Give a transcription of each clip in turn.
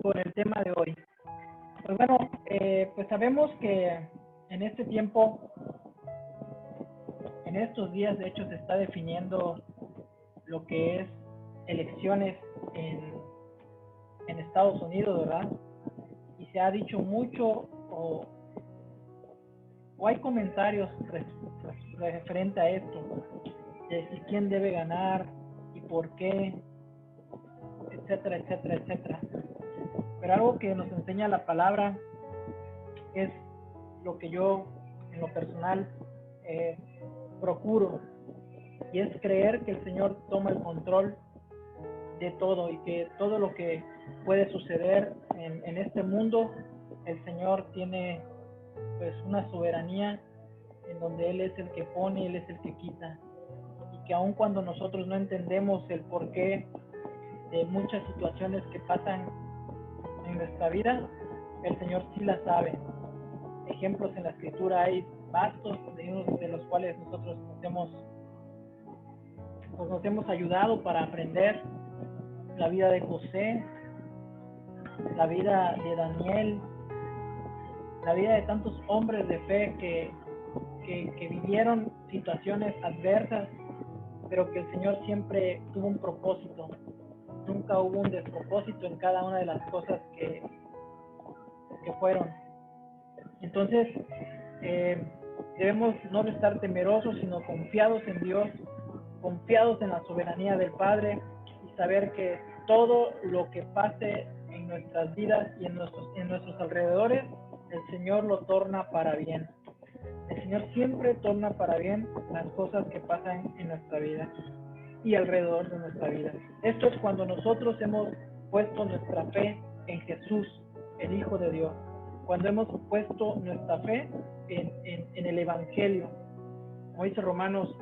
con el tema de hoy. Pues bueno, pues sabemos que en este tiempo, en estos días, de hecho, se está definiendo lo que es elecciones en Estados Unidos, ¿verdad? Y se ha dicho mucho o hay comentarios referente a esto, de si quién debe ganar y por qué, etcétera, etcétera, etcétera. Pero algo que nos enseña la palabra es lo que yo en lo personal procuro, y es creer que el Señor toma el control de todo y que todo lo que puede suceder en este mundo, el Señor tiene pues una soberanía en donde Él es el que pone, Él es el que quita, y que aun cuando nosotros no entendemos el porqué de muchas situaciones que pasan en nuestra vida, el Señor sí las sabe. Ejemplos en la Escritura hay vastos, de los cuales nosotros nos hemos ayudado para aprender. La vida de José, la vida de Daniel, la vida de tantos hombres de fe que vivieron situaciones adversas, pero que el Señor siempre tuvo un propósito. Nunca hubo un despropósito en cada una de las cosas que fueron. Entonces, debemos no estar temerosos, sino confiados en Dios, confiados en la soberanía del Padre, y saber que todo lo que pase en nuestras vidas y en nuestros alrededores, el Señor lo torna para bien. El Señor siempre torna para bien las cosas que pasan en nuestra vida y alrededor de nuestra vida. Esto es cuando nosotros hemos puesto nuestra fe en Jesús, el Hijo de Dios, cuando hemos puesto nuestra fe en el Evangelio. Como dice Romanos,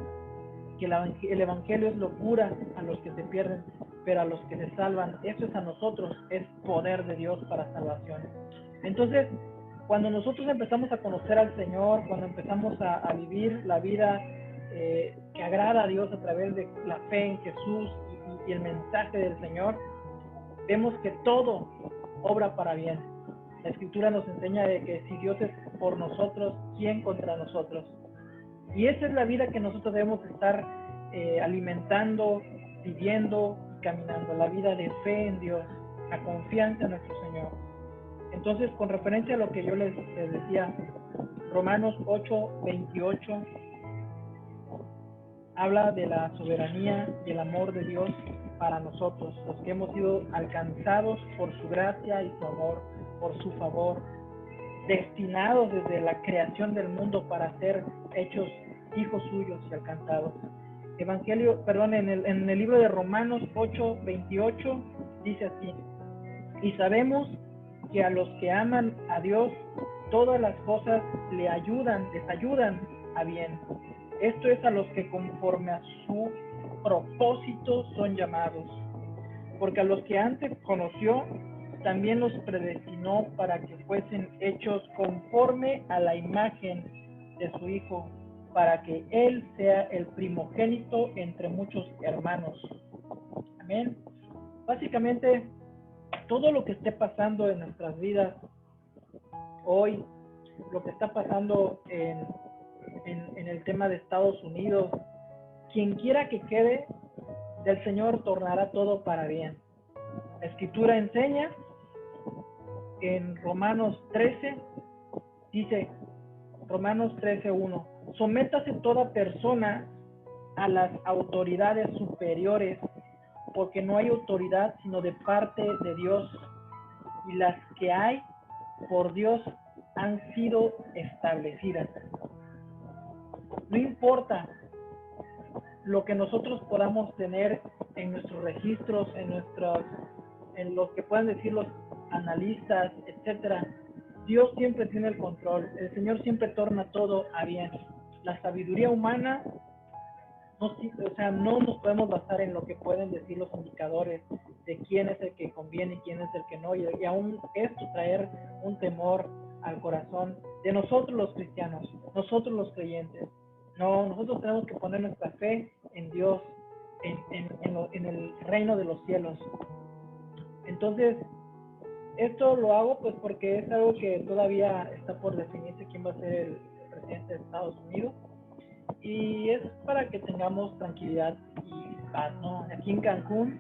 que el Evangelio es locura a los que se pierden, pero a los que se salvan, eso es a nosotros, es poder de Dios para salvación. Entonces, cuando nosotros empezamos a conocer al Señor, cuando empezamos a vivir la vida que agrada a Dios a través de la fe en Jesús y el mensaje del Señor, vemos que todo obra para bien. La Escritura nos enseña de que si Dios es por nosotros, ¿quién contra nosotros? Y esa es la vida que nosotros debemos estar alimentando, viviendo y caminando, la vida de fe en Dios, la confianza en nuestro Señor. Entonces, con referencia a lo que yo les decía, Romanos 8:28 habla de la soberanía y el amor de Dios para nosotros, los que hemos sido alcanzados por su gracia y su amor, por su favor, destinados desde la creación del mundo para ser hechos hijos suyos y alcanzados. En el libro de Romanos 8:28 dice así: y sabemos que a los que aman a Dios, todas las cosas les ayudan a bien. Esto es a los que conforme a su propósito son llamados. Porque a los que antes conoció, también los predestinó para que fuesen hechos conforme a la imagen de su Hijo, para que Él sea el primogénito entre muchos hermanos. Amén. Básicamente, todo lo que esté pasando en nuestras vidas hoy, lo que está pasando en el tema de Estados Unidos, quien quiera que quede, del Señor tornará todo para bien. La Escritura enseña en Romanos 13, dice Romanos 13:1: sométase toda persona a las autoridades superiores, porque no hay autoridad sino de parte de Dios, y las que hay por Dios han sido establecidas. No importa lo que nosotros podamos tener en nuestros registros, en lo que puedan decir los analistas, etcétera, Dios siempre tiene el control. El Señor siempre torna todo a bien. La sabiduría humana, no nos podemos basar en lo que pueden decir los indicadores de quién es el que conviene y quién es el que no, y aún esto traer un temor al corazón de nosotros los cristianos, nosotros los creyentes. No, nosotros tenemos que poner nuestra fe en Dios, en el reino de los cielos. Entonces, Esto lo hago pues porque es algo que todavía está por definirse quién va a ser el presidente de Estados Unidos, y es para que tengamos tranquilidad y paz, ¿no? Aquí en Cancún,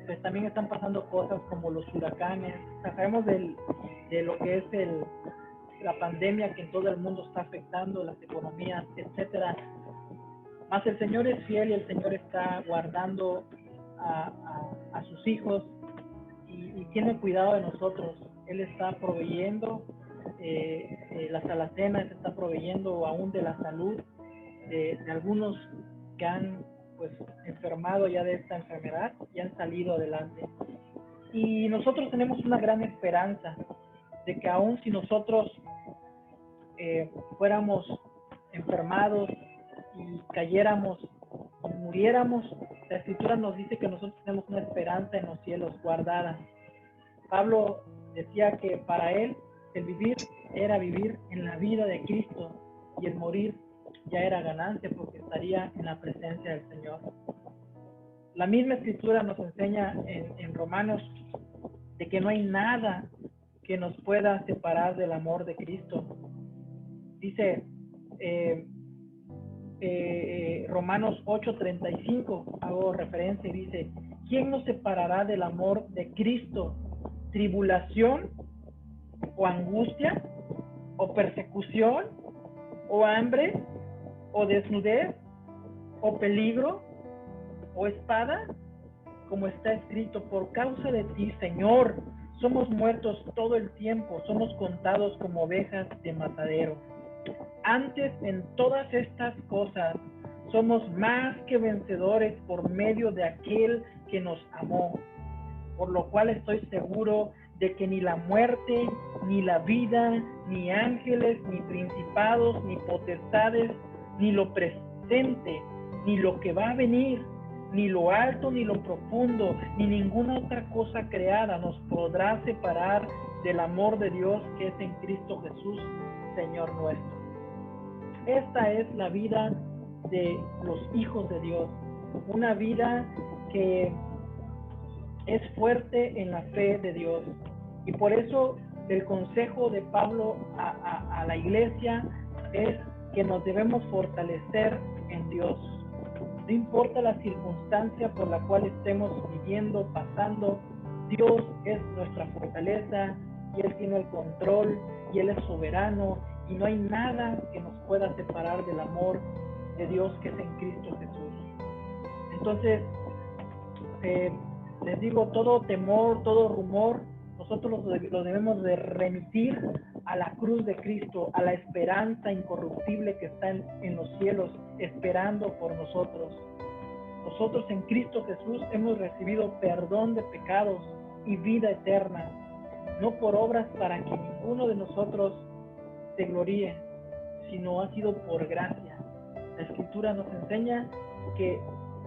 pues también están pasando cosas como los huracanes. O sea, sabemos de lo que es la pandemia que en todo el mundo está afectando las economías, etcétera. Mas el Señor es fiel y el Señor está guardando a sus hijos y tiene cuidado de nosotros. Él está proveyendo las alacenas, está proveyendo aún de la salud de algunos que han pues enfermado ya de esta enfermedad y han salido adelante. Y nosotros tenemos una gran esperanza de que aún si nosotros fuéramos enfermados y cayéramos y muriéramos, la Escritura nos dice que nosotros tenemos una esperanza en los cielos guardada. Pablo decía que para él el vivir era vivir en la vida de Cristo y el morir ya era ganancia porque estaría en la presencia del Señor. La misma Escritura nos enseña en Romanos de que no hay nada que nos pueda separar del amor de Cristo. Dice Romanos 8:35, hago referencia y dice: ¿quién nos separará del amor de Cristo? ¿Tribulación o angustia o persecución o hambre o desnudez o peligro o espada? Como está escrito: por causa de ti, Señor, somos muertos todo el tiempo, somos contados como ovejas de matadero. Antes, en todas estas cosas, somos más que vencedores por medio de aquel que nos amó. Por lo cual estoy seguro de que ni la muerte, ni la vida, ni ángeles, ni principados, ni potestades, ni lo presente, ni lo que va a venir, ni lo alto, ni lo profundo, ni ninguna otra cosa creada nos podrá separar del amor de Dios que es en Cristo Jesús, Señor nuestro. Esta es la vida de los hijos de Dios, una vida que es fuerte en la fe de Dios. Y por eso el consejo de Pablo a la iglesia es que nos debemos fortalecer en Dios. No importa la circunstancia por la cual estemos viviendo, pasando, Dios es nuestra fortaleza y Él tiene el control y Él es soberano, y no hay nada que nos pueda separar del amor de Dios que es en Cristo Jesús. Entonces, les digo, todo temor, todo rumor, nosotros lo debemos de remitir a la cruz de Cristo, a la esperanza incorruptible que está en los cielos, esperando por nosotros. Nosotros en Cristo Jesús hemos recibido perdón de pecados y vida eterna, no por obras para que ninguno de nosotros se gloríe, sino ha sido por gracia. La Escritura nos enseña que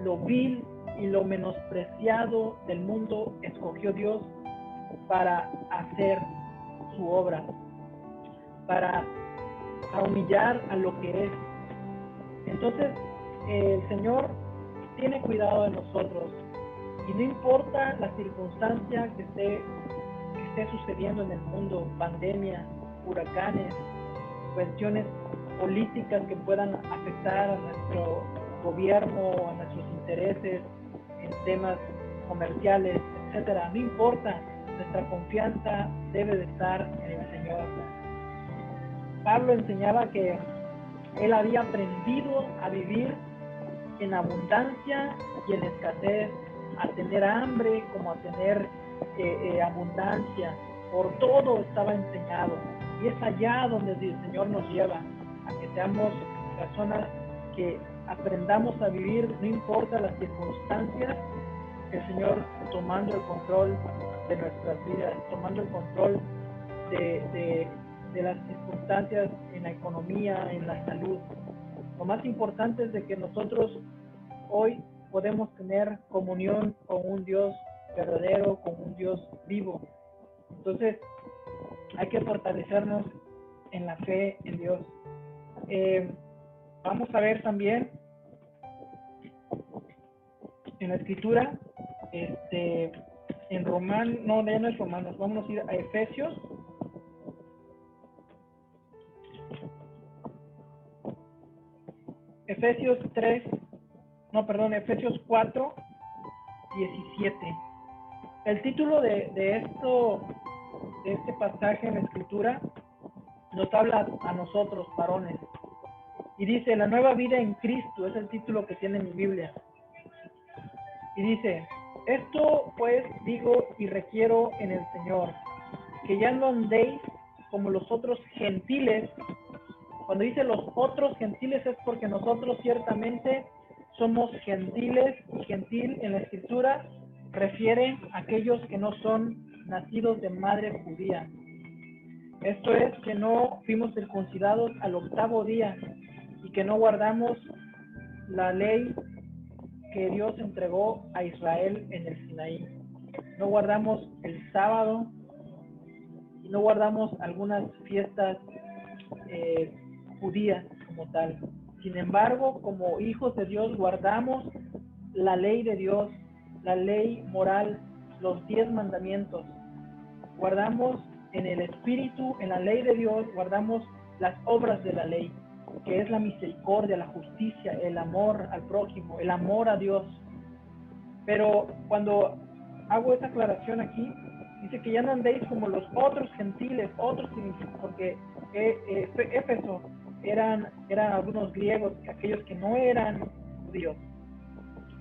lo vil y lo menospreciado del mundo escogió Dios para hacer su obra, para humillar a lo que es. Entonces, el Señor tiene cuidado de nosotros, y no importa la circunstancia que esté sucediendo en el mundo, pandemia, huracanes, cuestiones políticas que puedan afectar a nuestro gobierno, a nuestros intereses en temas comerciales, etcétera. No importa, nuestra confianza debe de estar en el Señor. Pablo enseñaba que él había aprendido a vivir en abundancia y en escasez, a tener hambre como a tener abundancia. Por todo estaba enseñado, y es allá donde el Señor nos lleva, a que seamos personas que aprendamos a vivir, no importa las circunstancias, el Señor tomando el control de nuestras vidas, tomando el control de las circunstancias en la economía, en la salud. Lo más importante es de que nosotros hoy podemos tener comunión con un Dios verdadero, con un Dios vivo. Entonces, hay que fortalecernos en la fe en Dios. Vamos a ver también en la Escritura en Romanos, no, ya no es Romanos, vamos a ir a Efesios. Efesios 4, 17. El título de este pasaje en la Escritura nos habla a nosotros, varones. Y dice, la nueva vida en Cristo, es el título que tiene mi Biblia. Y dice, esto pues digo y requiero en el Señor, que ya no andéis como los otros gentiles. Cuando dice los otros gentiles es porque nosotros ciertamente somos gentiles, y gentil en la Escritura refiere a aquellos que no son nacidos de madre judía. Esto es, que no fuimos circuncidados al 8º día y que no guardamos la ley que Dios entregó a Israel en el Sinaí. No guardamos el sábado y no guardamos algunas fiestas judías como tal. Sin embargo, como hijos de Dios guardamos la ley de Dios, la ley moral, los 10 mandamientos. Guardamos en el Espíritu, en la ley de Dios, guardamos las obras de la ley, que es la misericordia, la justicia, el amor al prójimo, el amor a Dios. Pero cuando hago esta aclaración aquí, dice que ya no andéis como los otros gentiles, porque Éfeso eran algunos griegos, aquellos que no eran judíos.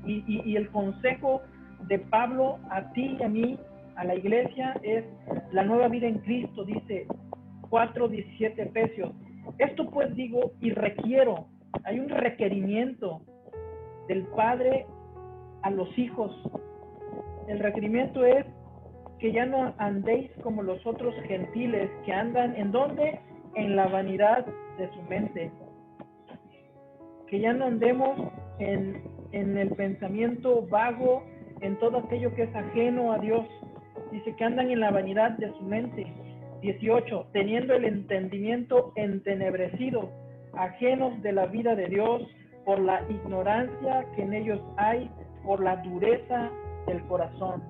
Y el consejo de Pablo a ti y a mí, a la iglesia, es la nueva vida en Cristo, dice 4:17 Efesios. Esto pues digo y requiero, hay un requerimiento del Padre a los hijos. El requerimiento es que ya no andéis como los otros gentiles que andan, ¿en dónde? En la vanidad de su mente. Que ya no andemos en el pensamiento vago, en todo aquello que es ajeno a Dios. Dice que andan en la vanidad de su mente. 18, teniendo el entendimiento entenebrecido, ajenos de la vida de Dios, por la ignorancia que en ellos hay, por la dureza del corazón.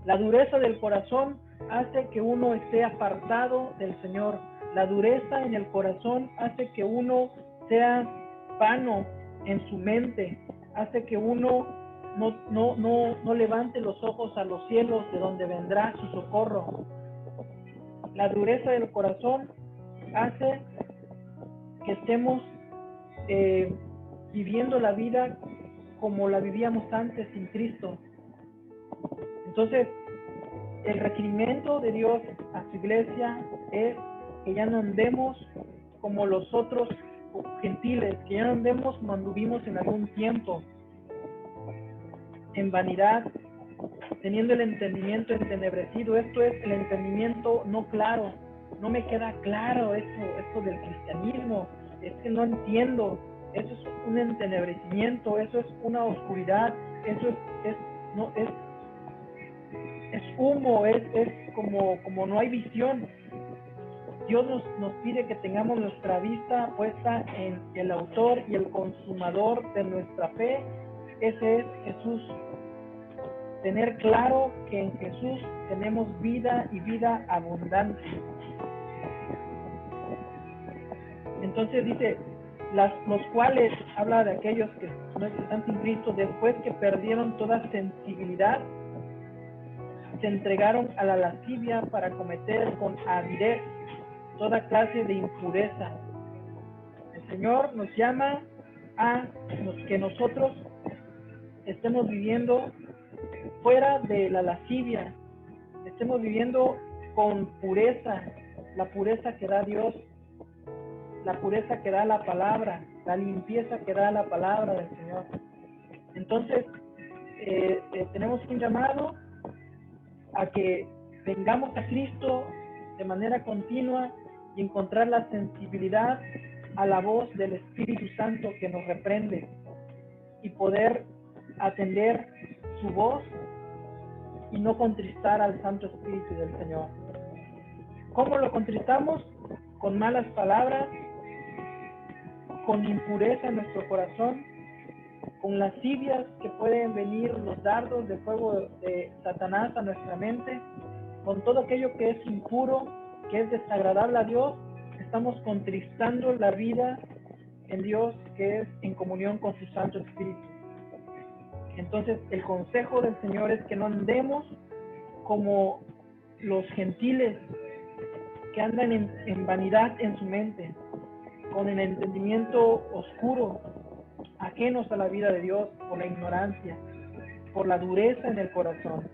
La dureza del corazón hace que uno esté apartado del Señor. La dureza en el corazón hace que uno sea vano en su mente, hace que uno no levante los ojos a los cielos, de donde vendrá su socorro. La dureza del corazón hace que estemos viviendo la vida como la vivíamos antes sin Cristo. Entonces, el requerimiento de Dios a su iglesia es que ya no andemos como los otros gentiles, que ya no andemos como anduvimos en algún tiempo, en vanidad, teniendo el entendimiento entenebrecido. Esto es el entendimiento no claro. No me queda claro esto del cristianismo, es que no entiendo. Eso es un entenebrecimiento, eso es una oscuridad, eso es humo, es como no hay visión. Dios nos pide que tengamos nuestra vista puesta en el autor y el consumador de nuestra fe. Ese es Jesús. Tener claro que en Jesús tenemos vida y vida abundante. Entonces dice, los cuales, habla de aquellos que no están sin Cristo, después que perdieron toda sensibilidad, se entregaron a la lascivia para cometer con avidez toda clase de impureza. El Señor nos llama a que nosotros estemos viviendo fuera de la lascivia, estemos viviendo con pureza, la pureza que da Dios, la pureza que da la palabra, la limpieza que da la palabra del Señor. Entonces, tenemos un llamado a que vengamos a Cristo de manera continua y encontrar la sensibilidad a la voz del Espíritu Santo que nos reprende y poder atender su voz y no contristar al Santo Espíritu del Señor. ¿Cómo lo contristamos? Con malas palabras, con impureza en nuestro corazón, con lascivias que pueden venir los dardos de fuego de Satanás a nuestra mente, con todo aquello que es impuro, que es desagradable a Dios, estamos contristando la vida en Dios, que es en comunión con su Santo Espíritu. Entonces, el consejo del Señor es que no andemos como los gentiles que andan en vanidad en su mente, con el entendimiento oscuro, ajenos a la vida de Dios, por la ignorancia, por la dureza en el corazón.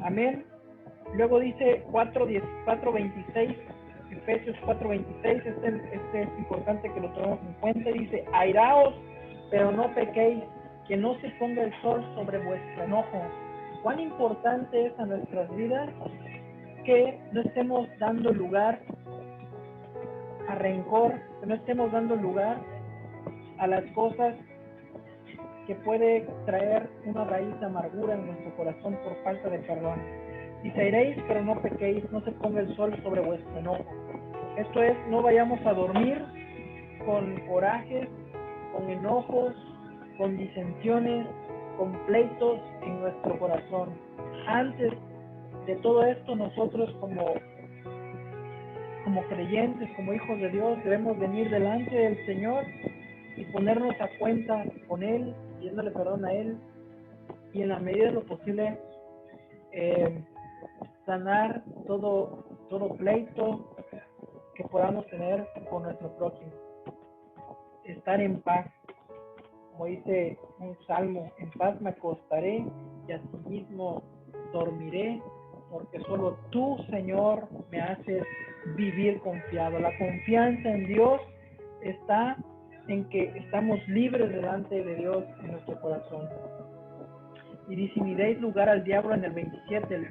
Amén. Luego dice 4:26, Efesios 4:26, este es importante que lo tomemos en cuenta. Dice: airaos, pero no pequéis, que no se ponga el sol sobre vuestro enojo. Cuán importante es a nuestras vidas que no estemos dando lugar a rencor, que no estemos dando lugar a las cosas que puede traer una raíz de amargura en nuestro corazón por falta de perdón. Dice: iréis, pero no pequéis, no se ponga el sol sobre vuestro enojo. Esto es, no vayamos a dormir con corajes, con enojos, con disensiones, con pleitos en nuestro corazón. Antes de todo esto, nosotros como creyentes, como hijos de Dios, debemos venir delante del Señor y ponernos a cuenta con Él, pidiéndole perdón a Él, y en la medida de lo posible sanar todo pleito que podamos tener con nuestro prójimo. Estar en paz, como dice un salmo: en paz me acostaré y asimismo dormiré, porque solo tú, Señor, me haces vivir confiado. La confianza en Dios está en que estamos libres delante de Dios en nuestro corazón. Y dice: ni deis lugar al diablo en el 27.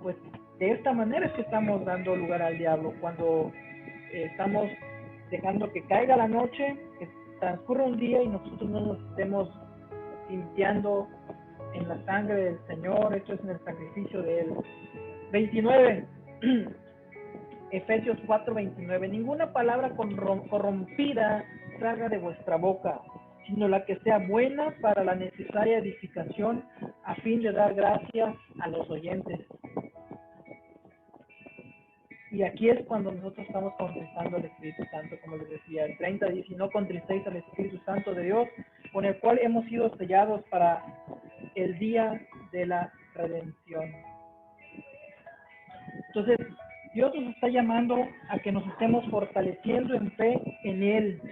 Pues de esta manera es que estamos dando lugar al diablo, cuando estamos dejando que caiga la noche, que transcurra un día y nosotros no nos estemos limpiando en la sangre del Señor. Esto es en el sacrificio de Él. 29. Efesios 4:29. Ninguna palabra corrompida salga de vuestra boca, sino la que sea buena para la necesaria edificación, a fin de dar gracias a los oyentes. Y aquí es cuando nosotros estamos contristando al Espíritu Santo, como les decía. El 30 dice: no contristéis al Espíritu Santo de Dios, con el cual hemos sido sellados para el día de la redención. Entonces, Dios nos está llamando a que nos estemos fortaleciendo en fe en Él.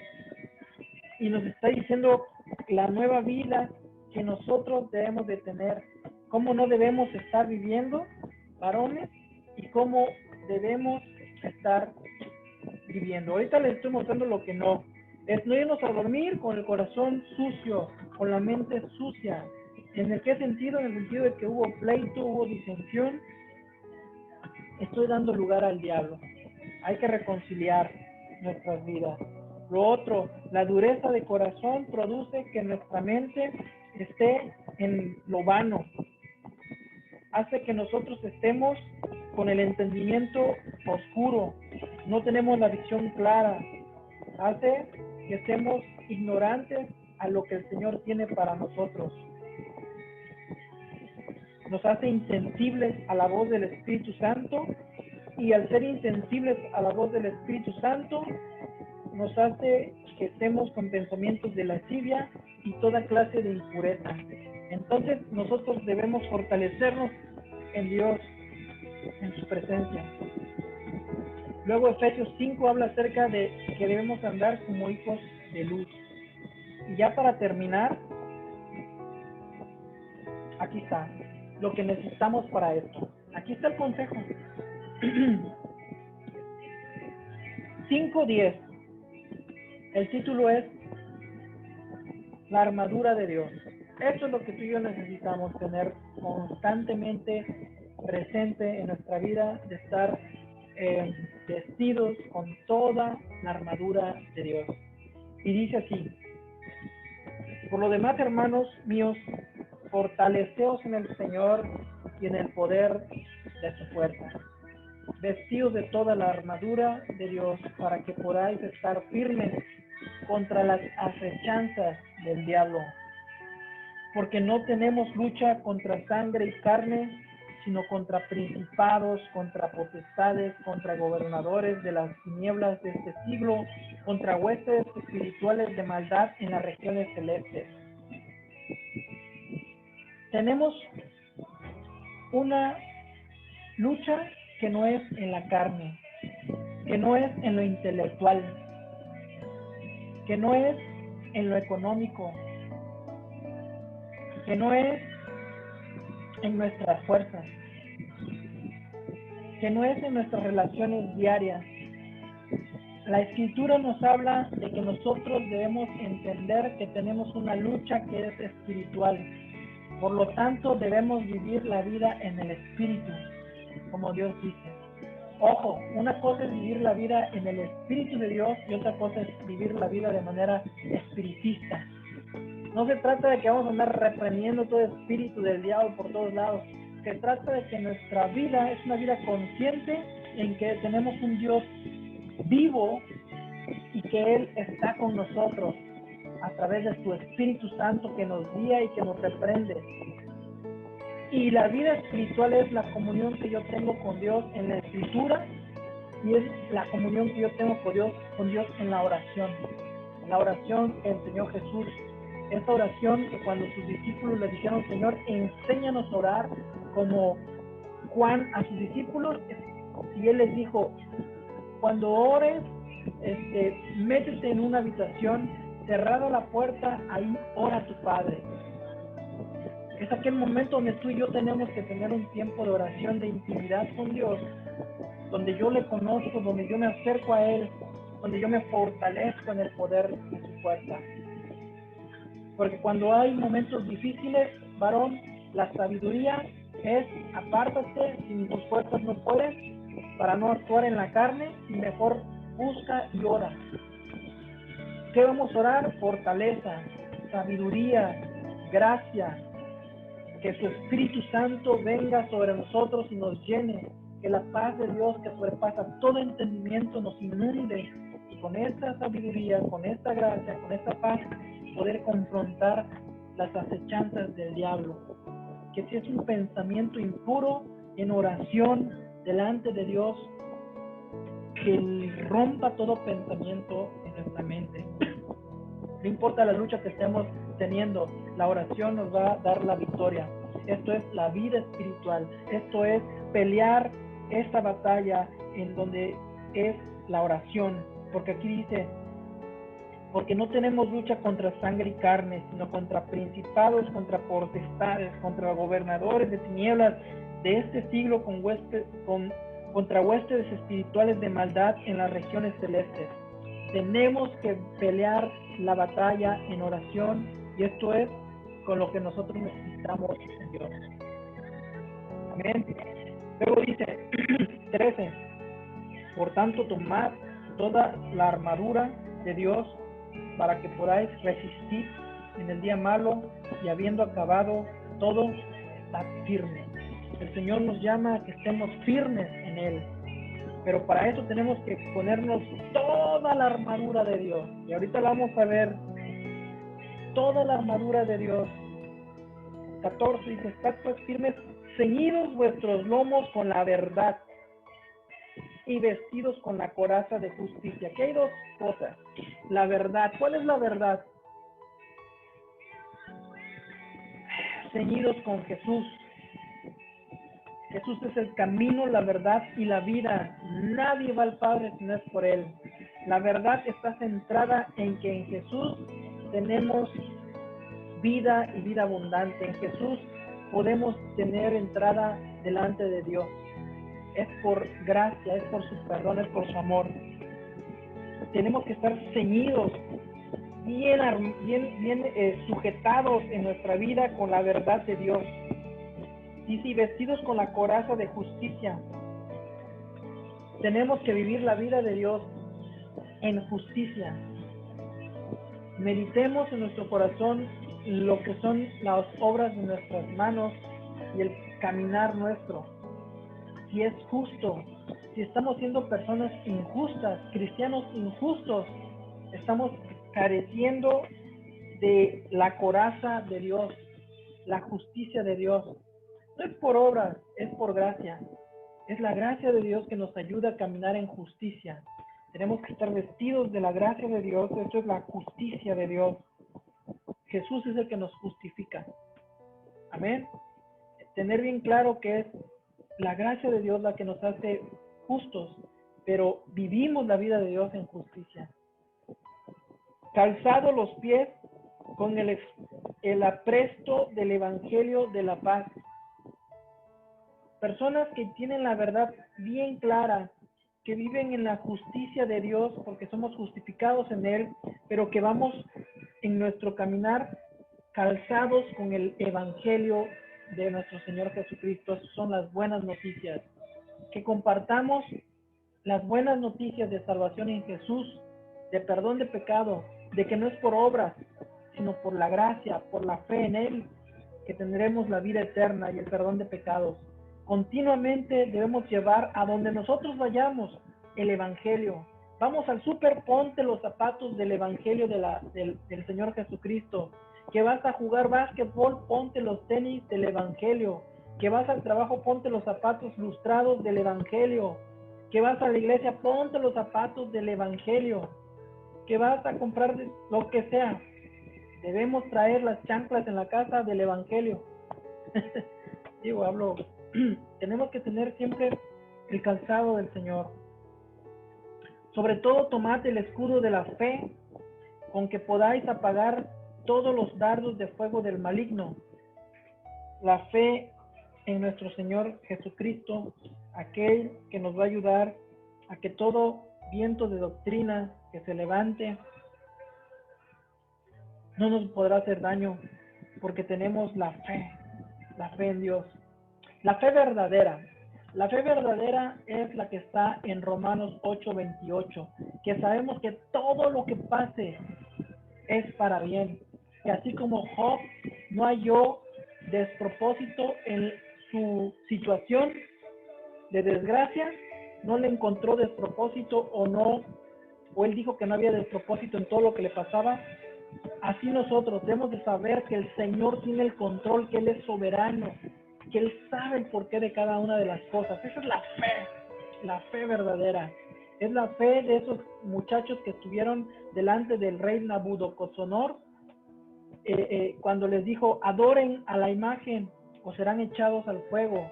Y nos está diciendo la nueva vida que nosotros debemos de tener. Cómo no debemos estar viviendo, varones, y cómo debemos estar viviendo. Ahorita les estoy mostrando lo que no. Es no irnos a dormir con el corazón sucio, con la mente sucia. ¿En el qué sentido? En el sentido de que hubo pleito, hubo disensión. Estoy dando lugar al diablo. Hay que reconciliar nuestras vidas. Lo otro, la dureza de corazón produce que nuestra mente esté en lo vano. Hace que nosotros estemos con el entendimiento oscuro. No tenemos la visión clara. Hace que estemos ignorantes a lo que el Señor tiene para nosotros. Nos hace insensibles a la voz del Espíritu Santo, y al ser insensibles a la voz del Espíritu Santo, nos hace que estemos con pensamientos de lascivia y toda clase de impureza. Entonces nosotros debemos fortalecernos en Dios, en su presencia. Luego Efesios 5 habla acerca de que debemos andar como hijos de luz. Y ya para terminar, aquí está lo que necesitamos para esto. Aquí está el consejo. 5:10. El título es la armadura de Dios. Esto es lo que tú y yo necesitamos tener constantemente presente en nuestra vida, de estar vestidos con toda la armadura de Dios. Y dice así: por lo demás, hermanos míos, fortaleceos en el Señor y en el poder de su fuerza, vestidos de toda la armadura de Dios, para que podáis estar firmes contra las acechanzas del diablo, porque no tenemos lucha contra sangre y carne, sino contra principados, contra potestades, contra gobernadores de las tinieblas de este siglo, contra huestes espirituales de maldad en las regiones celestes. Tenemos una lucha que no es en la carne, que no es en lo intelectual, que no es en lo económico, que no es en nuestras fuerzas, que no es en nuestras relaciones diarias. La Escritura nos habla de que nosotros debemos entender que tenemos una lucha que es espiritual. Por lo tanto, debemos vivir la vida en el Espíritu, como Dios dice. Ojo, una cosa es vivir la vida en el Espíritu de Dios y otra cosa es vivir la vida de manera espiritista. No se trata de que vamos a andar reprendiendo todo espíritu del diablo por todos lados. Se trata de que nuestra vida es una vida consciente en que tenemos un Dios vivo y que Él está con nosotros a través de su Espíritu Santo que nos guía y que nos reprende. Y la vida espiritual es la comunión que yo tengo con Dios en la Escritura y es la comunión que yo tengo con Dios en la oración. La oración que enseñó Jesús. Esta oración que cuando sus discípulos le dijeron, Señor, enséñanos a orar como Juan a sus discípulos, y Él les dijo, cuando ores, métete en una habitación, cerrada la puerta, ahí ora a tu Padre. Es aquel momento donde tú y yo tenemos que tener un tiempo de oración, de intimidad con Dios, donde yo le conozco, donde yo me acerco a Él, donde yo me fortalezco en el poder de su fuerza. Porque cuando hay momentos difíciles, varón, la sabiduría es apártate si mis fuerzas no puedes, para no actuar en la carne, y mejor busca y ora. ¿Qué vamos a orar? Fortaleza, sabiduría, gracia, que su Espíritu Santo venga sobre nosotros y nos llene, que la paz de Dios que sobrepasa todo entendimiento nos inunde, y con esta sabiduría, con esta gracia, con esta paz, poder confrontar las acechanzas del diablo. Que si es un pensamiento impuro, en oración delante de Dios, que rompa todo pensamiento en nuestra mente. No importa la lucha que estemos teniendo, la oración nos va a dar la victoria. Esto es la vida espiritual. Esto es pelear esta batalla en donde es la oración. Porque aquí dice, porque no tenemos lucha contra sangre y carne, sino contra principados, contra potestades, contra gobernadores de tinieblas de este siglo, contra huestes espirituales de maldad en las regiones celestes. Tenemos que pelear la batalla en oración, y esto es con lo que nosotros necesitamos en Dios. Amén. Luego dice 13, por tanto tomad toda la armadura de Dios para que podáis resistir en el día malo, y habiendo acabado todo, estad firmes. El Señor nos llama a que estemos firmes en Él, pero para eso tenemos que ponernos toda la armadura de Dios, y ahorita la vamos a ver. Toda la armadura de Dios. 14 dice, estad pues firmes, ceñidos vuestros lomos con la verdad y vestidos con la coraza de justicia. Aquí hay dos cosas. La verdad. ¿Cuál es la verdad? Ceñidos con Jesús. Jesús es el camino, la verdad y la vida. Nadie va al Padre si no es por Él. La verdad está centrada en que en Jesús tenemos vida y vida abundante. En Jesús podemos tener entrada delante de Dios. Es por gracia, es por su perdón, es por su amor. Tenemos que estar ceñidos, bien sujetados en nuestra vida con la verdad de Dios. Dice, y vestidos con la coraza de justicia. Tenemos que vivir la vida de Dios en justicia. Meditemos en nuestro corazón lo que son las obras de nuestras manos y el caminar nuestro. Si es justo, si estamos siendo personas injustas, cristianos injustos, estamos careciendo de la coraza de Dios, la justicia de Dios. No es por obras, es por gracia. Es la gracia de Dios que nos ayuda a caminar en justicia. Tenemos que estar vestidos de la gracia de Dios. Esto es la justicia de Dios. Jesús es el que nos justifica. Amén. Tener bien claro que es la gracia de Dios la que nos hace justos, pero vivimos la vida de Dios en justicia. Calzados los pies con el apresto del Evangelio de la paz. Personas que tienen la verdad bien clara, que viven en la justicia de Dios porque somos justificados en Él, pero que vamos en nuestro caminar calzados con el Evangelio de nuestro Señor Jesucristo. Son las buenas noticias. Que compartamos las buenas noticias de salvación en Jesús, de perdón de pecado, de que no es por obras, sino por la gracia, por la fe en Él, que tendremos la vida eterna y el perdón de pecados. Continuamente debemos llevar a donde nosotros vayamos el Evangelio. Vamos al súper, ponte los zapatos del Evangelio del Señor Jesucristo. Que vas a jugar básquetbol, ponte los tenis del Evangelio. Que vas al trabajo, ponte los zapatos lustrados del Evangelio. Que vas a la iglesia, ponte los zapatos del Evangelio. Que vas a comprar lo que sea. Debemos traer las chanclas en la casa del Evangelio. Tenemos que tener siempre el calzado del Señor. Sobre todo, tomad el escudo de la fe, con que podáis apagar todos los dardos de fuego del maligno. La fe en nuestro Señor Jesucristo, aquel que nos va a ayudar a que todo viento de doctrina que se levante no nos podrá hacer daño, porque tenemos la fe en Dios. La fe verdadera es la que está en Romanos 8:28, que sabemos que todo lo que pase es para bien, que así como Job no halló despropósito en su situación de desgracia, no le encontró despropósito o él dijo que no había despropósito en todo lo que le pasaba. Así nosotros debemos de saber que el Señor tiene el control, que Él es soberano, que Él sabe el porqué de cada una de las cosas. Esa es la fe verdadera. Es la fe de esos muchachos que estuvieron delante del rey Nabucodonosor, cuando les dijo, adoren a la imagen o serán echados al fuego.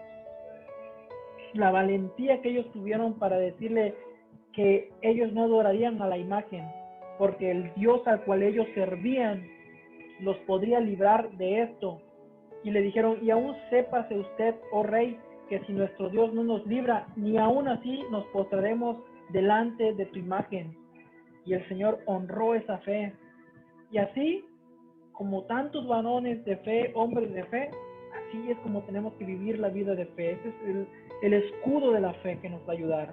La valentía que ellos tuvieron para decirle que ellos no adorarían a la imagen, porque el Dios al cual ellos servían los podría librar de esto. Y le dijeron, y aún sépase usted, oh rey, que si nuestro Dios no nos libra, ni aún así nos postraremos delante de tu imagen. Y el Señor honró esa fe. Y así, como tantos varones de fe, hombres de fe, así es como tenemos que vivir la vida de fe. Ese es el escudo de la fe que nos va a ayudar.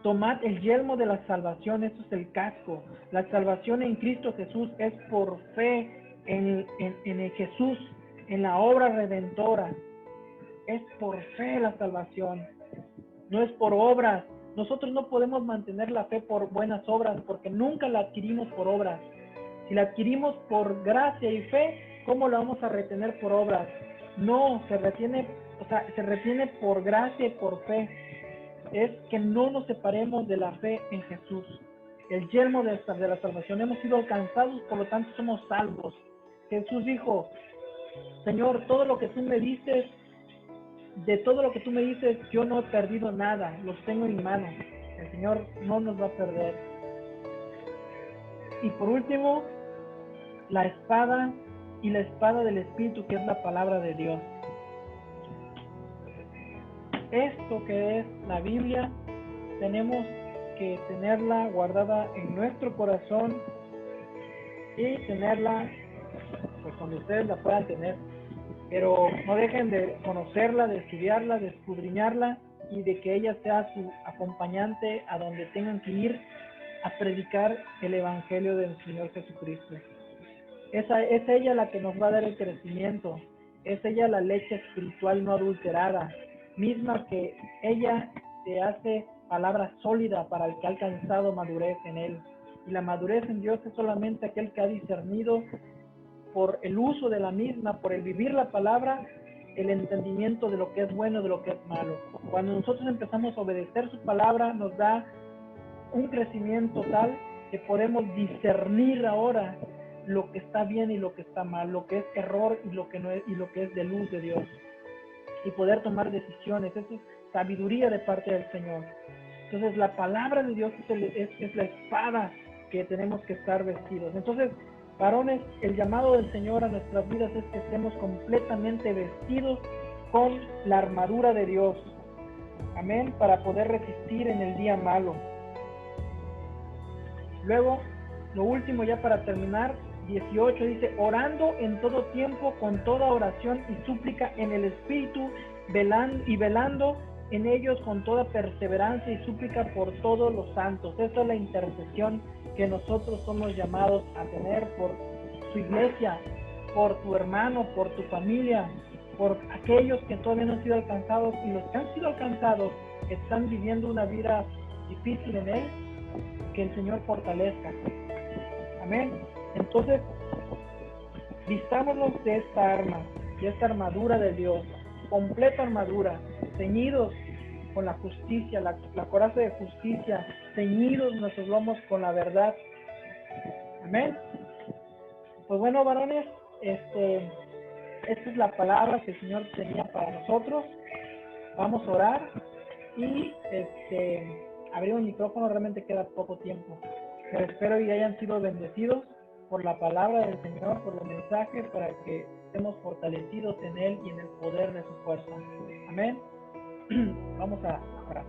Tomad el yelmo de la salvación, esto es el casco. La salvación en Cristo Jesús es por fe en Jesús, en la obra redentora. Es por fe la salvación, no es por obras. Nosotros no podemos mantener la fe por buenas obras, porque nunca la adquirimos por obras. Si la adquirimos por gracia y fe, ¿cómo la vamos a retener por obras? No, se retiene por gracia y por fe. Es que no nos separemos de la fe en Jesús. El yelmo de la salvación, hemos sido alcanzados, por lo tanto somos salvos. Jesús dijo, Señor, todo lo que tú me dices, de todo lo que tú me dices, yo no he perdido nada, los tengo en mi mano. El Señor no nos va a perder. Y por último, la espada y la espada del Espíritu, que es la palabra de Dios. Esto que es la Biblia, tenemos que tenerla guardada en nuestro corazón y tenerla pues donde ustedes la puedan tener, pero no dejen de conocerla, de estudiarla, de escudriñarla y de que ella sea su acompañante a donde tengan que ir a predicar el Evangelio del Señor Jesucristo. Es ella la que nos va a dar el crecimiento, es ella la leche espiritual no adulterada, misma que ella te hace palabra sólida para el que ha alcanzado madurez en Él. Y la madurez en Dios es solamente aquel que ha discernido por el uso de la misma, por el vivir la palabra, el entendimiento de lo que es bueno, de lo que es malo. Cuando nosotros empezamos a obedecer su palabra, nos da un crecimiento tal que podemos discernir ahora lo que está bien y lo que está mal, lo que es error y lo que no es, y lo que es de luz de Dios, y poder tomar decisiones. Eso es sabiduría de parte del Señor. Entonces la palabra de Dios es la espada que tenemos que estar vestidos. Entonces, varones, el llamado del Señor a nuestras vidas es que estemos completamente vestidos con la armadura de Dios, amén, para poder resistir en el día malo. Luego, lo último ya para terminar, 18 dice, orando en todo tiempo con toda oración y súplica en el Espíritu, velando en ellos con toda perseverancia y súplica por todos los santos. Esa es la intercesión que nosotros somos llamados a tener por su iglesia, por tu hermano, por tu familia, por aquellos que todavía no han sido alcanzados, y los que han sido alcanzados están viviendo una vida difícil en él, que el Señor fortalezca. Amén. Entonces, vistámonos de esta arma, de esta armadura de Dios, completa armadura, ceñidos con la justicia, la coraza de justicia, ceñidos nuestros lomos con la verdad. Amén. Pues bueno, varones, esta es la palabra que el Señor tenía para nosotros. Vamos a orar y abrir un micrófono. Realmente queda poco tiempo, pero espero y hayan sido bendecidos por la palabra del Señor, por el mensaje, para que estemos fortalecidos en Él y en el poder de su fuerza. Amén. Vamos a orar.